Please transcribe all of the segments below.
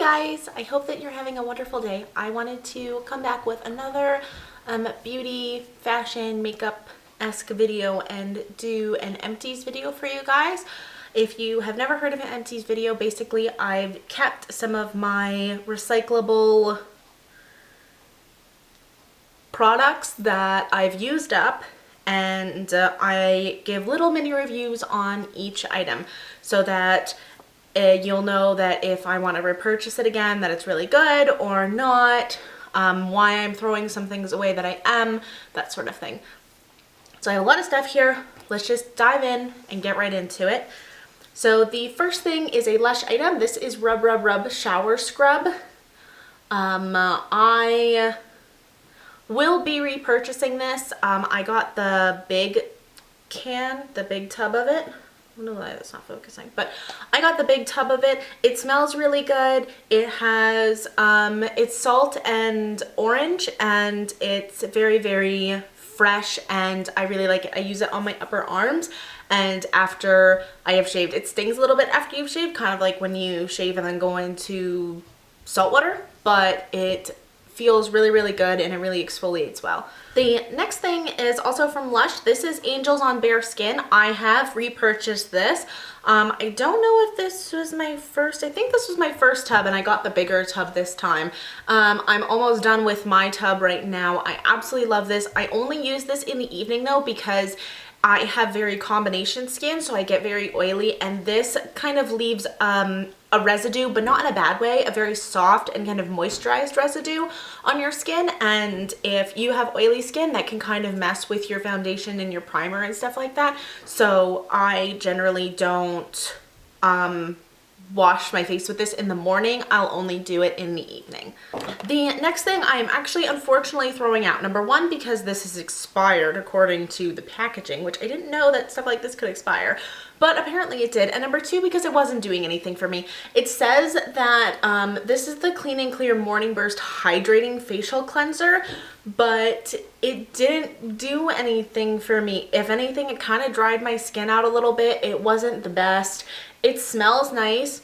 guys, I hope that you're having a wonderful day. I wanted to come back with another beauty, fashion, makeup-esque video and do an empties video for you guys. If you have never heard of an empties video, basically I've kept some of my recyclable products that I've used up, and I give little mini reviews on each item so that you'll know that if I want to repurchase it again, that it's really good or not, why I'm throwing some things away that I am, that sort of thing. So I have a lot of stuff here. Let's just dive in and get right into it. So the first thing is a Lush item. This is Rub Rub Rub Shower Scrub. I will be repurchasing this. I got the big can, the big tub of it. I don't know why that's not focusing, but I got the big tub of it. It smells really good. It has, it's salt and orange, and it's very, very fresh, and I really like it. I use it on my upper arms and after I have shaved. It stings a little bit after you've shaved, kind of like when you shave and then go into salt water, but it feels really, really good and it really exfoliates well. The next thing is also from Lush. This is Angels on Bare Skin. I have repurchased this. I don't know if this was my first, I think this was my first tub, and I got the bigger tub this time. I'm almost done with my tub right now. I absolutely love this. I only use this in the evening though, because I have very combination skin, so I get very oily, and this kind of leaves a residue, but not in a bad way, a very soft and kind of moisturized residue on your skin. And if you have oily skin, that can kind of mess with your foundation and your primer and stuff like that. So I generally don't wash my face with this in the morning. I'll only do it in the evening. The next thing I am actually unfortunately throwing out. Number one, because this is expired according to the packaging, which I didn't know that stuff like this could expire, but apparently it did. And number two, because it wasn't doing anything for me. It says that this is the Clean and Clear Morning Burst Hydrating Facial Cleanser, but it didn't do anything for me. If anything, it kind of dried my skin out a little bit. It wasn't the best. It smells nice.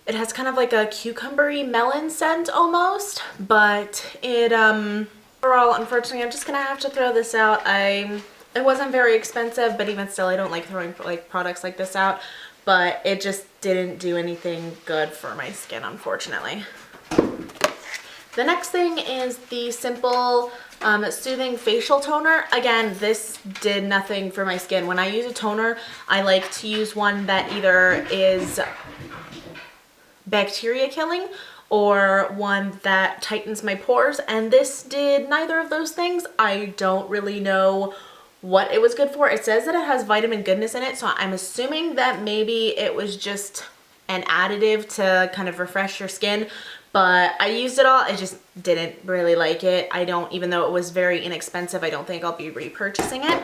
It has kind of like a cucumbery melon scent almost, but it overall, unfortunately, I'm just gonna have to throw this out. It wasn't very expensive, but even still, I don't like throwing like products like this out, but it just didn't do anything good for my skin, unfortunately. The next thing is the Simple Soothing Facial Toner. Again, this did nothing for my skin. When I use a toner, I like to use one that either is bacteria killing or one that tightens my pores, and this did neither of those things. I don't really know what it was good for. It says that it has vitamin goodness in it, so I'm assuming that maybe it was just an additive to kind of refresh your skin, but I used it all. I just didn't really like it. I don't, even though it was very inexpensive, I don't think I'll be repurchasing it.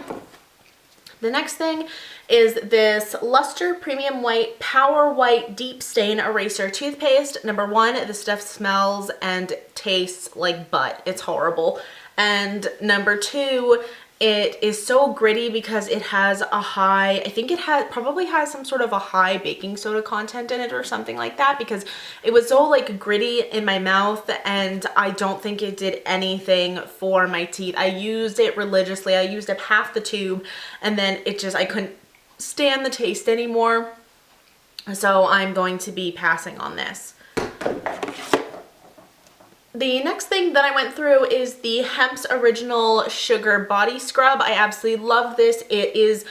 The next thing is this Luster Premium White Power White Deep Stain Eraser Toothpaste. Number one, this stuff smells and tastes like butt. It's horrible. And number two, it is so gritty because it has a high, I think it probably has some sort of a high baking soda content in it or something like that, because it was so like gritty in my mouth, and I don't think it did anything for my teeth. I used it religiously. I used up half the tube, and then it just, I couldn't stand the taste anymore. So I'm going to be passing on this. The next thing that I went through is the Hemp's Original Sugar Body Scrub. I absolutely love this. It is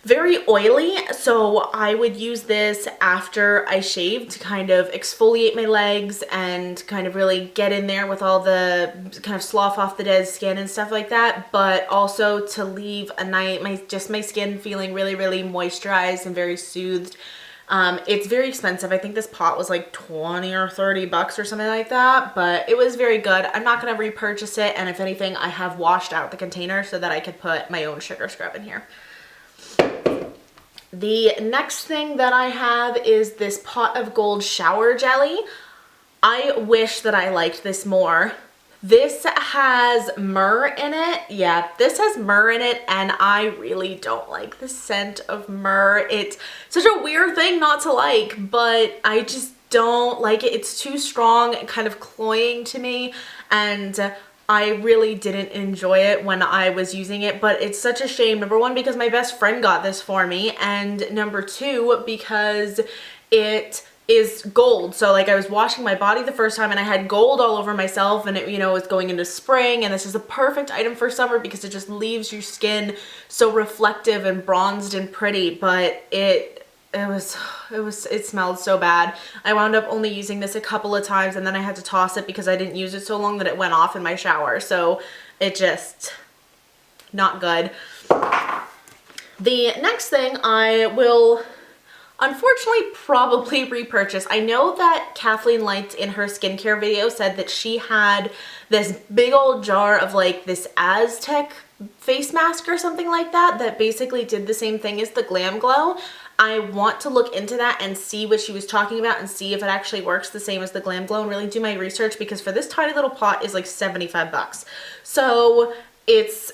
very oily, so I would use this after I shaved to kind of exfoliate my legs and kind of really get in there with all the kind of slough off the dead skin and stuff like that, but also to leave a night, my skin feeling really, really moisturized and very soothed. It's very expensive. I think this pot was like 20 or 30 bucks or something like that, but it was very good. I'm not going to repurchase it, and if anything, I have washed out the container so that I could put my own sugar scrub in here. The next thing that I have is this Pot of Gold shower jelly. I wish that I liked this more. This has myrrh in it. Yeah, this has myrrh in it, and I really don't like the scent of myrrh. It's such a weird thing not to like, but I just don't like it. It's too strong and kind of cloying to me, and I really didn't enjoy it when I was using it, but it's such a shame. Number one, because my best friend got this for me, and number two, because it is gold. So like I was washing my body the first time and I had gold all over myself, and it, you know, was going into spring, and this is a perfect item for summer because it just leaves your skin so reflective and bronzed and pretty, but it smelled so bad. I wound up only using this a couple of times, and then I had to toss it because I didn't use it so long that it went off in my shower. So it just, not good. The next thing I will unfortunately probably repurchase. I know that Kathleen Lights in her skincare video said that she had this big old jar of like this Aztec face mask or something like that that basically did the same thing as the Glam Glow. I want to look into that and see what she was talking about and see if it actually works the same as the Glam Glow and really do my research, because for this tiny little pot is like 75 bucks. So it's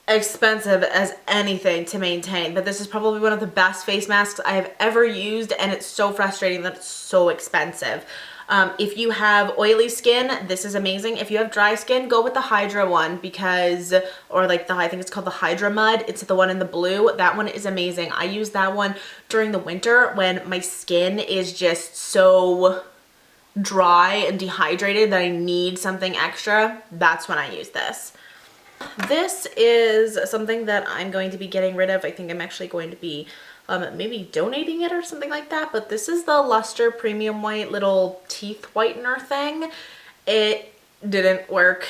expensive as anything to maintain, but this is probably one of the best face masks I have ever used, and it's so frustrating that it's so expensive. If you have oily skin, this is amazing. If you have dry skin, go with the Hydra one, because, or like I think it's called the Hydra Mud. It's the one in the blue. That one is amazing. I use that one during the winter when my skin is just so dry and dehydrated that I need something extra. That's when I use this. This is something that I'm going to be getting rid of. I think I'm actually going to be maybe donating it or something like that, but this is the Luster Premium White little teeth whitener thing. It didn't work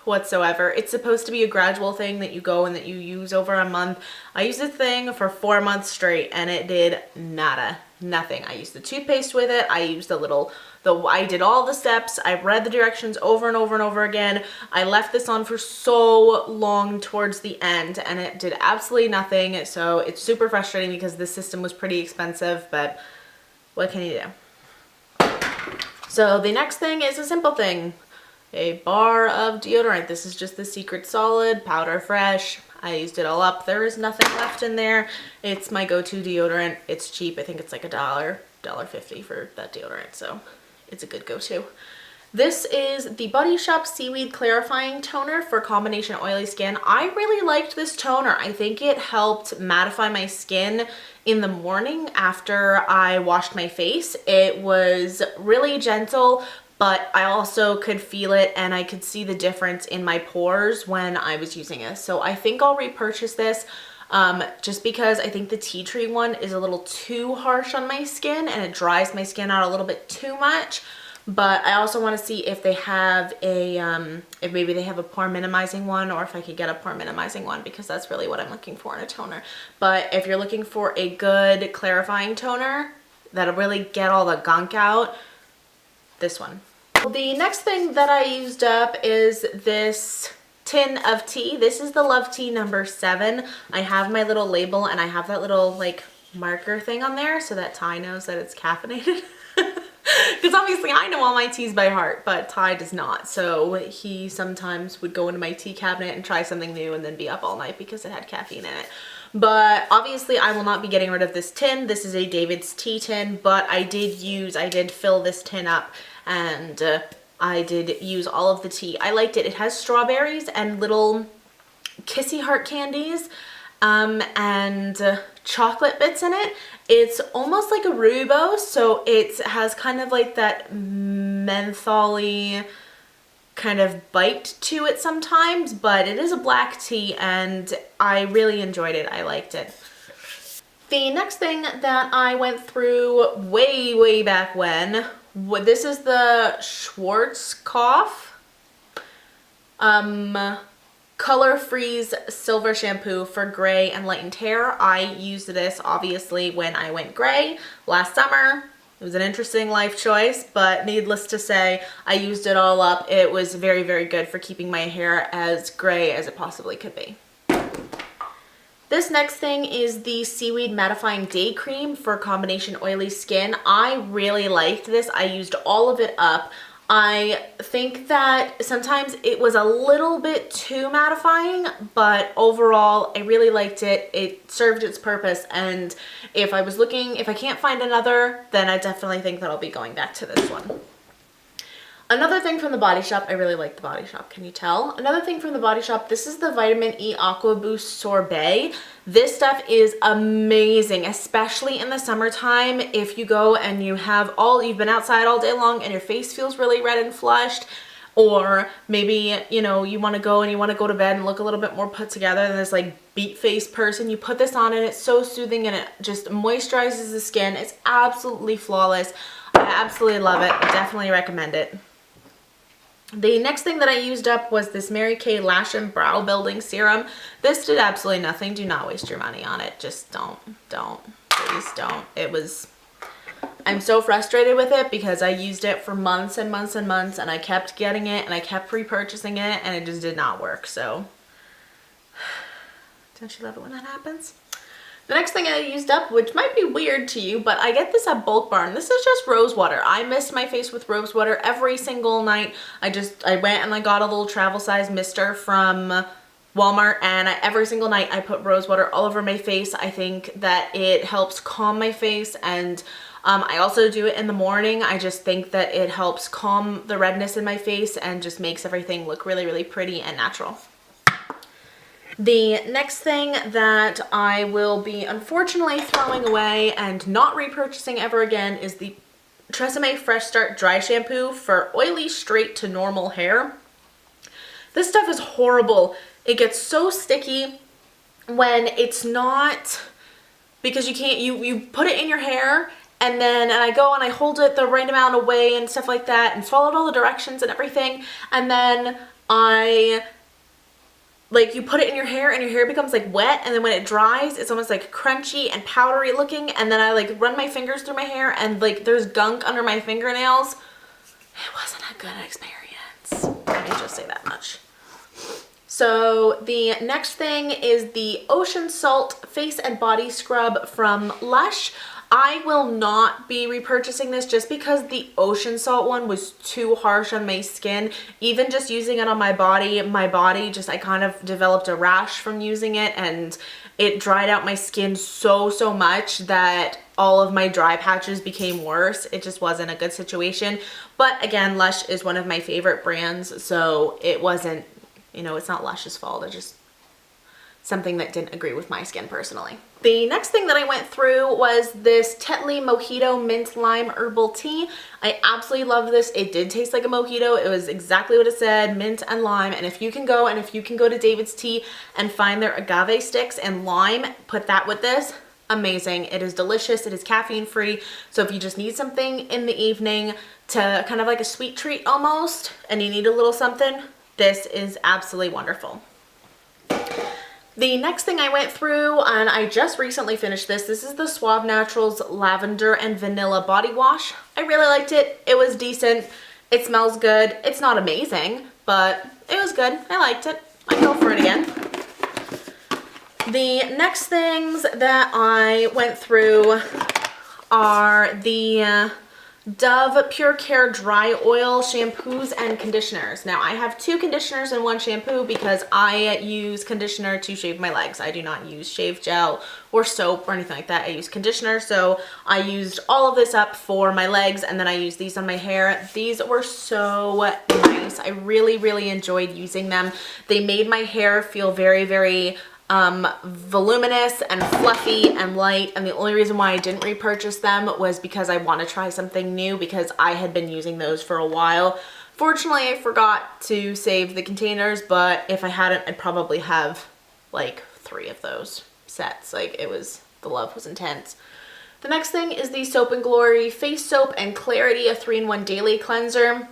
whatsoever. It's supposed to be a gradual thing that you go and that you use over a month. I used this thing for 4 months straight and it did nada, nothing. I used the toothpaste with it. I used I did all the steps. I read the directions over and over and over again. I left this on for so long towards the end and it did absolutely nothing. So it's super frustrating because this system was pretty expensive, but what can you do? So the next thing is a simple thing. A bar of deodorant. This is just the Secret Solid Powder Fresh. I used it all up. There is nothing left in there. It's my go-to deodorant. It's cheap. I think it's like $1.50 for that deodorant. So it's a good go-to. This is the Body Shop Seaweed Clarifying Toner for combination oily skin. I really liked this toner. I think it helped mattify my skin in the morning after I washed my face. It was really gentle, but I also could feel it and I could see the difference in my pores when I was using it. So I think I'll repurchase this just because I think the tea tree one is a little too harsh on my skin and it dries my skin out a little bit too much. But I also want to see if they have a, if maybe they have a pore minimizing one, or if I could get a pore minimizing one, because that's really what I'm looking for in a toner. But if you're looking for a good clarifying toner that'll really get all the gunk out, this one. The next thing that I used up is this tin of tea. This is the Love Tea number 7. I have my little label and I have that little like marker thing on there so that Ty knows that it's caffeinated. Because obviously I know all my teas by heart, but Ty does not. So he sometimes would go into my tea cabinet and try something new and then be up all night because it had caffeine in it. But obviously I will not be getting rid of this tin. This is a David's tea tin, but I did fill this tin up and I did use all of the tea. I liked it. It has strawberries and little kissy heart candies and chocolate bits in it. It's almost like a rooibos, so it has kind of like that mentholy kind of bite to it sometimes, but it is a black tea and I really enjoyed it. I liked it. The next thing that I went through way back when, this is the Schwarzkopf Color Freeze Silver Shampoo for gray and lightened hair. I used this obviously when I went gray last summer. It was an interesting life choice, but needless to say, I used it all up. It was very good for keeping my hair as gray as it possibly could be. This next thing is the Seaweed Mattifying Day Cream for combination oily skin. I really liked this. I used all of it up. I think that sometimes it was a little bit too mattifying, but overall I really liked it. It served its purpose, and if I can't find another, then I definitely think that I'll be going back to this one. Another thing from the Body Shop, I really like the Body Shop, can you tell? Another thing from the Body Shop, this is the Vitamin E Aqua Boost Sorbet. This stuff is amazing, especially in the summertime. If you go and you've been outside all day long and your face feels really red and flushed, or maybe, you know, you want to go to bed and look a little bit more put together than this like beat faced person, you put this on and it's so soothing and it just moisturizes the skin. It's absolutely flawless. I absolutely love it. I definitely recommend it. The next thing that I used up was this Mary Kay Lash and Brow Building Serum. This did absolutely nothing. Do not waste your money on it. Just don't, please don't. I'm so frustrated with it because I used it for months and months and months, and I kept getting it and I kept repurchasing it, and it just did not work. So, don't you love it when that happens? The next thing I used up, which might be weird to you, but I get this at Bulk Barn. This is just rose water. I mist my face with rose water every single night. I went and I got a little travel size mister from Walmart, and every single night I put rose water all over my face. I think that it helps calm my face, and I also do it in the morning. I just think that it helps calm the redness in my face and just makes everything look really, really pretty and natural. The next thing that I will be unfortunately throwing away and not repurchasing ever again is the Tresemme Fresh Start Dry Shampoo for oily straight to normal hair. This stuff is horrible. It gets so sticky when it's not, because you put it in your hair, and I go and I hold it the right amount away and stuff like that and followed all the directions and everything, and then you put it in your hair and your hair becomes like wet, and then when it dries it's almost like crunchy and powdery looking, and then I like run my fingers through my hair and like there's gunk under my fingernails. It wasn't a good experience. Let me just say that much. So the next thing is the Ocean Salt Face and Body Scrub from Lush. I will not be repurchasing this just because the ocean salt one was too harsh on my skin. Even just using it on my body I kind of developed a rash from using it, and it dried out my skin so much that all of my dry patches became worse. It just wasn't a good situation. But again, Lush is one of my favorite brands, so it wasn't, you know, it's not Lush's fault. It's just something that didn't agree with my skin personally. The next thing that I went through was this Tetley Mojito Mint Lime Herbal Tea. I absolutely love this. It did taste like a mojito. It was exactly what it said, mint and lime. And if you can go to David's Tea and find their agave sticks and lime, put that with this, amazing. It is delicious. It is caffeine free. So if you just need something in the evening to kind of like a sweet treat almost, and you need a little something, this is absolutely wonderful. The next thing I went through, and I just recently finished this is the Suave Naturals Lavender and Vanilla Body Wash. I really liked it. It was decent. It smells good. It's not amazing, but it was good. I liked it. I'd go for it again. The next things that I went through are the Dove Pure Care Dry Oil shampoos and conditioners. Now I have 2 conditioners and 1 shampoo because I use conditioner to shave my legs. I do not use shave gel or soap or anything like that. I use conditioner, so I used all of this up for my legs, and then I used these on my hair. These were so nice. I really enjoyed using them. They made my hair feel very voluminous and fluffy and light, and the only reason why I didn't repurchase them was because I want to try something new, because I had been using those for a while. Fortunately, I forgot to save the containers, but if I hadn't, I'd probably have like 3 of those sets. Like, the love was intense. The next thing is the Soap & Glory Face Soap and Clarity, a 3-in-1 daily cleanser.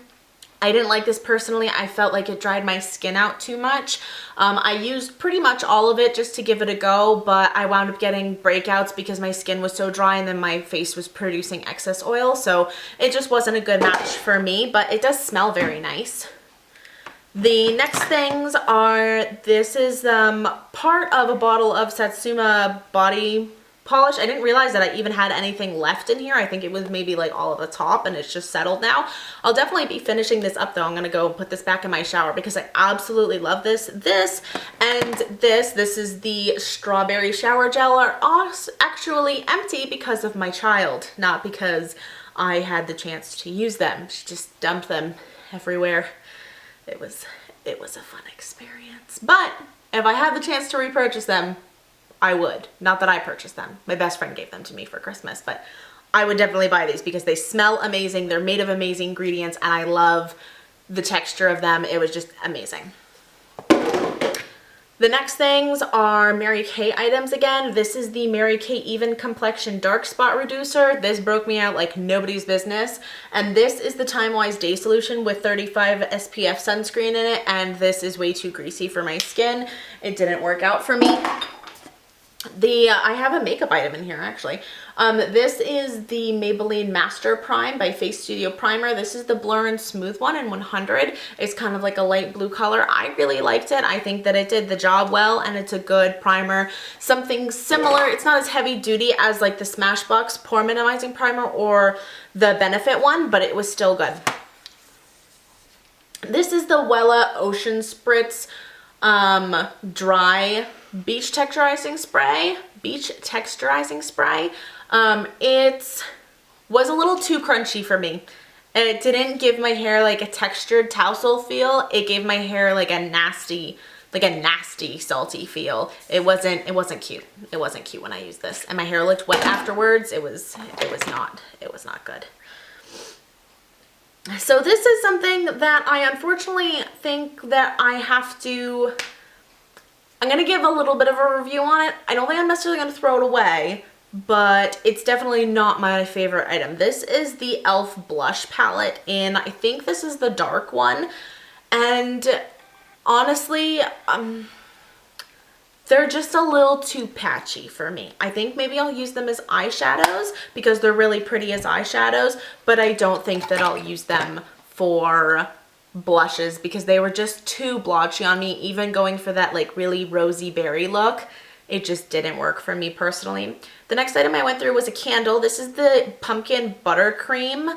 I didn't like this personally. I felt like it dried my skin out too much. I used pretty much all of it just to give it a go, but I wound up getting breakouts because my skin was so dry and then my face was producing excess oil, so it just wasn't a good match for me, but it does smell very nice. The next things are, this is part of a bottle of Satsuma body polish. I didn't realize that I even had anything left in here. I think it was maybe like all of the top and it's just settled now. I'll definitely be finishing this up though. I'm gonna go and put this back in my shower because I absolutely love this. This is the strawberry shower gel are actually empty because of my child, not because I had the chance to use them. She just dumped them everywhere. It was a fun experience. But if I had the chance to repurchase them, I would. Not that I purchased them. My best friend gave them to me for Christmas, but I would definitely buy these because they smell amazing. They're made of amazing ingredients and I love the texture of them. It was just amazing. The next things are Mary Kay items again. This is the Mary Kay Even Complexion Dark Spot Reducer. This broke me out like nobody's business. And this is the Time Wise Day Solution with 35 SPF sunscreen in it. And this is way too greasy for my skin. It didn't work out for me. I have a makeup item in here actually. This is the Maybelline Master Prime by Face Studio Primer. This is the Blur and Smooth one in 100. It's kind of like a light blue color. I really liked it. I think that it did the job well and it's a good primer. Something similar. It's not as heavy duty as like the Smashbox Pore Minimizing Primer or the Benefit one, but it was still good. This is the Wella Ocean Spritz dry beach texturizing spray. It was a little too crunchy for me. It didn't give my hair like a textured tousle feel. It gave my hair like a nasty salty feel. It wasn't cute. It wasn't cute when I used this, and my hair looked wet afterwards. It was not good. So this is something that I unfortunately think that I'm going to give a little bit of a review on it. I don't think I'm necessarily going to throw it away, but it's definitely not my favorite item. This is the e.l.f. blush palette, and I think this is the dark one. And honestly, they're just a little too patchy for me. I think maybe I'll use them as eyeshadows because they're really pretty as eyeshadows, but I don't think that I'll use them for blushes because they were just too blotchy on me. Even going for that like really rosy berry look, it just didn't work for me personally. The next item I went through was a candle. This is the pumpkin buttercream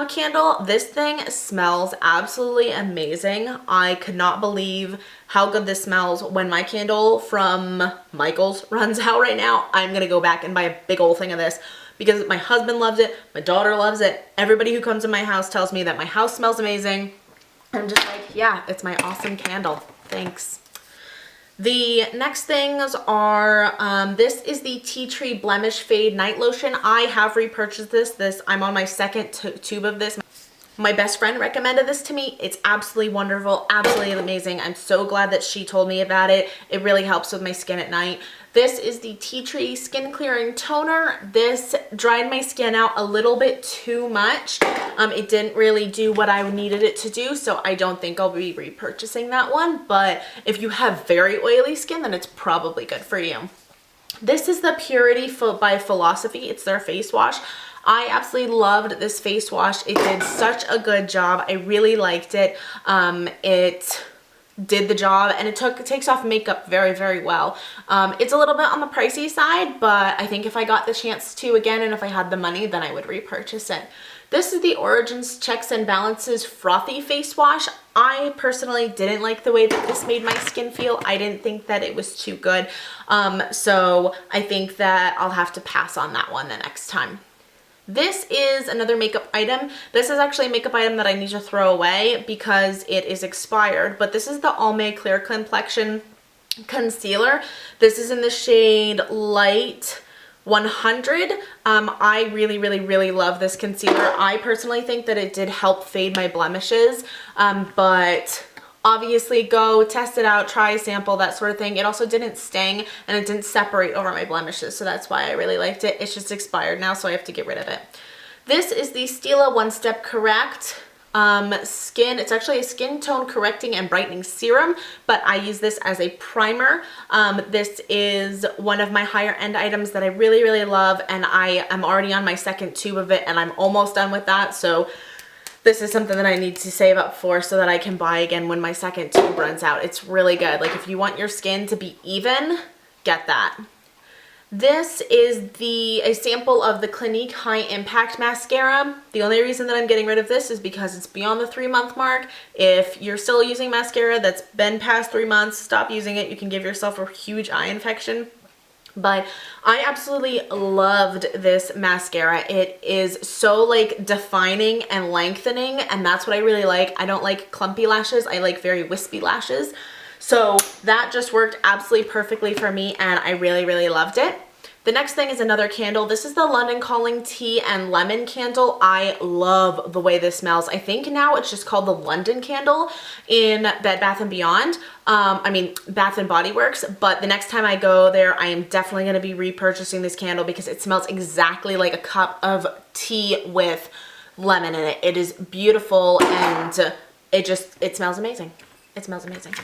candle. This thing smells absolutely amazing. I could not believe how good this smells. When my candle from Michael's runs out right now, I'm gonna go back and buy a big old thing of this because my husband loves it, my daughter loves it, everybody who comes to my house tells me that my house smells amazing. I'm just like, yeah, it's my awesome candle. Thanks. The next things are, this is the Tea Tree Blemish Fade Night Lotion. I have repurchased this. I'm on my second tube of this. My best friend recommended this to me. It's absolutely wonderful, absolutely amazing. I'm so glad that she told me about it. It really helps with my skin at night. This is the Tea Tree Skin Clearing Toner. This dried my skin out a little bit too much. It didn't really do what I needed it to do, so I don't think I'll be repurchasing that one. But if you have very oily skin, then it's probably good for you. This is the Purity by Philosophy. It's their face wash. I absolutely loved this face wash. It did such a good job. I really liked it. It did the job and it takes off makeup very, very well. It's a little bit on the pricey side, but I think if I got the chance to again and if I had the money, then I would repurchase it. This is the Origins Checks and Balances Frothy Face Wash. I personally didn't like the way that this made my skin feel. I didn't think that it was too good. So I think that I'll have to pass on that one the next time. This is another makeup item. This is actually a makeup item that I need to throw away because it is expired, but this is the Almay Clear Complexion Concealer. This is in the shade Light 100. I really, really, really love this concealer. I personally think that it did help fade my blemishes, but obviously go test it out, try a sample, that sort of thing. It also didn't sting and it didn't separate over my blemishes, so that's why I really liked it. It's just expired now, so I have to get rid of it. This is the Stila One Step Correct Skin. It's actually a skin tone correcting and brightening serum, but I use this as a primer. This is one of my higher end items that I really, really love, and I am already on my second tube of it and I'm almost done with that, so this is something that I need to save up for so that I can buy again when my second tube runs out. It's really good. Like if you want your skin to be even, get that. This is a sample of the Clinique High Impact Mascara. The only reason that I'm getting rid of this is because it's beyond the 3-month mark. If you're still using mascara that's been past 3 months, stop using it. You can give yourself a huge eye infection. But I absolutely loved this mascara. It is so like defining and lengthening, and that's what I really like. I don't like clumpy lashes. I like very wispy lashes. So that just worked absolutely perfectly for me, and I really, really loved it. The next thing is another candle. This is the London Calling Tea and Lemon candle. I love the way this smells. I think now it's just called the London candle in Bed Bath & Beyond. Bath & Body Works. But the next time I go there, I am definitely going to be repurchasing this candle because it smells exactly like a cup of tea with lemon in it. It is beautiful, and it smells amazing. It smells amazing.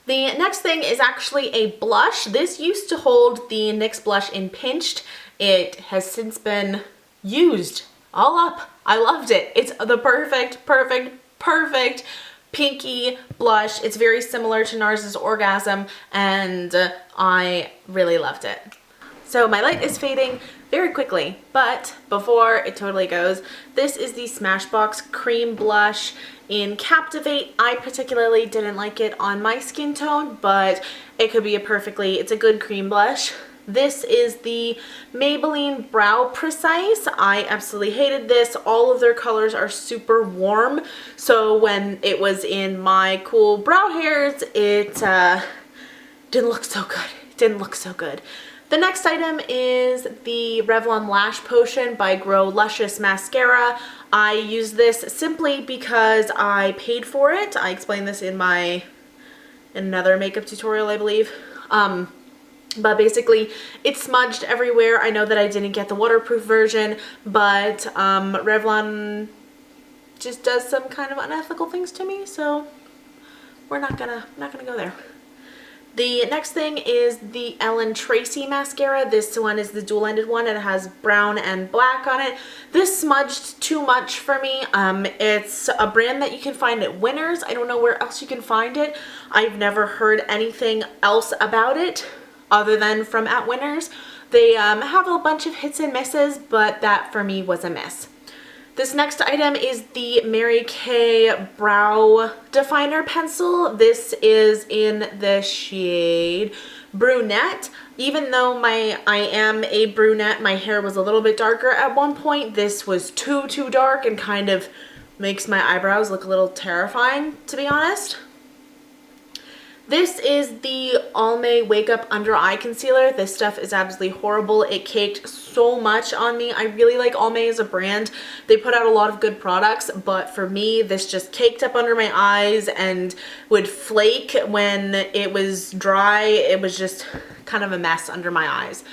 The next thing is actually a blush. This used to hold the NYX blush in Pinched. It has since been used all up. I loved it. It's the perfect pinky blush. It's very similar to NARS's Orgasm, and I really loved it. So my light is fading very quickly, but before it totally goes, this is the Smashbox Cream Blush in Captivate. I particularly didn't like it on my skin tone, but it could be it's a good cream blush. This is the Maybelline Brow Precise. I absolutely hated this. All of their colors are super warm, so when it was in my cool brow hairs, it didn't look so good. It didn't look so good. The next item is the Revlon Lash Potion by Grow Luscious Mascara. I use this simply because I paid for it. I explained this in another makeup tutorial, I believe. But basically, it's smudged everywhere. I know that I didn't get the waterproof version, but Revlon just does some kind of unethical things to me, so we're not gonna go there. The next thing is the Ellen Tracy mascara. This one is the dual-ended one. It has brown and black on it. This smudged too much for me. It's a brand that you can find at Winners. I don't know where else you can find it. I've never heard anything else about it other than from at Winners. They have a bunch of hits and misses, but that for me was a miss. This next item is the Mary Kay Brow Definer Pencil. This is in the shade Brunette. Even though I am a brunette, my hair was a little bit darker at one point. This was too dark and kind of makes my eyebrows look a little terrifying, to be honest. This is the Almay Wake Up Under Eye Concealer. This stuff is absolutely horrible. It caked so much on me. I really like Almay as a brand. They put out a lot of good products, but for me, this just caked up under my eyes and would flake when it was dry. It was just kind of a mess under my eyes.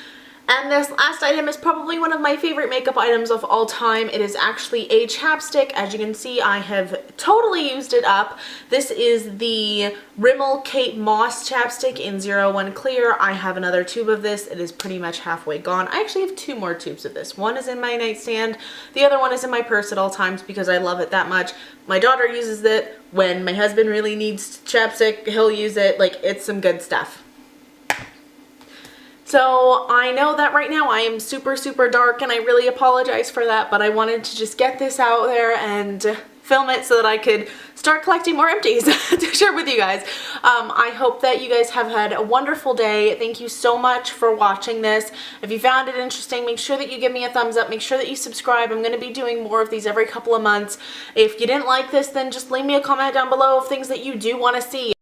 And this last item is probably one of my favorite makeup items of all time. It is actually a chapstick. As you can see, I have totally used it up. This is the Rimmel Kate Moss chapstick in 01 Clear. I have another tube of this. It is pretty much halfway gone. I actually have 2 more tubes of this. One is in my nightstand. The other one is in my purse at all times because I love it that much. My daughter uses it. When my husband really needs chapstick, he'll use it. Like, it's some good stuff. So I know that right now I am super dark, and I really apologize for that, but I wanted to just get this out there and film it so that I could start collecting more empties to share with you guys. I hope that you guys have had a wonderful day. Thank you so much for watching this. If you found it interesting, make sure that you give me a thumbs up. Make sure that you subscribe. I'm going to be doing more of these every couple of months. If you didn't like this, then just leave me a comment down below of things that you do want to see.